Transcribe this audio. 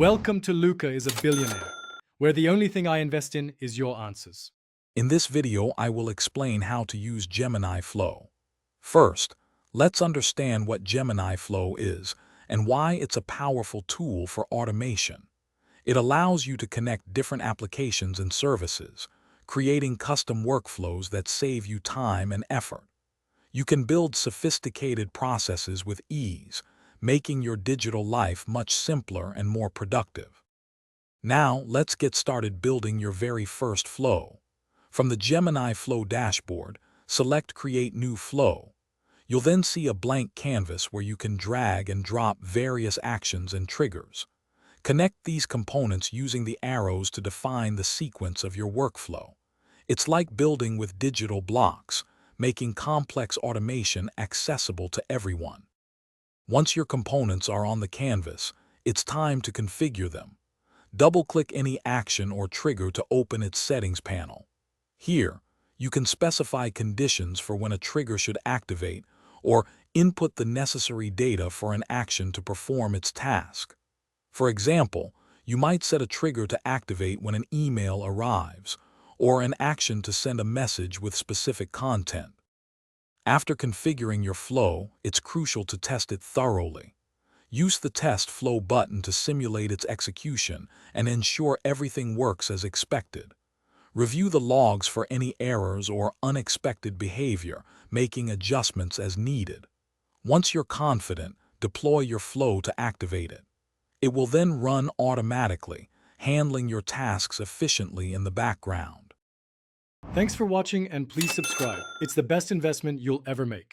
Welcome to Luca is a Billionaire, where the only thing I invest in is your answers. In this video, I will explain how to use Gemini Flow. First, let's understand what Gemini Flow is and why it's a powerful tool for automation. It allows you to connect different applications and services, creating custom workflows that save you time and effort. You can build sophisticated processes with ease, making your digital life much simpler and more productive. Now, let's get started building your very first flow. From the Gemini Flow dashboard, select Create New Flow. You'll then see a blank canvas where you can drag and drop various actions and triggers. Connect these components using the arrows to define the sequence of your workflow. It's like building with digital blocks, making complex automation accessible to everyone. Once your components are on the canvas, it's time to configure them. Double-click any action or trigger to open its settings panel. Here, you can specify conditions for when a trigger should activate or input the necessary data for an action to perform its task. For example, you might set a trigger to activate when an email arrives, or an action to send a message with specific content. After configuring your flow, it's crucial to test it thoroughly. Use the Test Flow button to simulate its execution and ensure everything works as expected. Review the logs for any errors or unexpected behavior, making adjustments as needed. Once you're confident, deploy your flow to activate it. It will then run automatically, handling your tasks efficiently in the background. Thanks for watching and please subscribe. It's the best investment you'll ever make.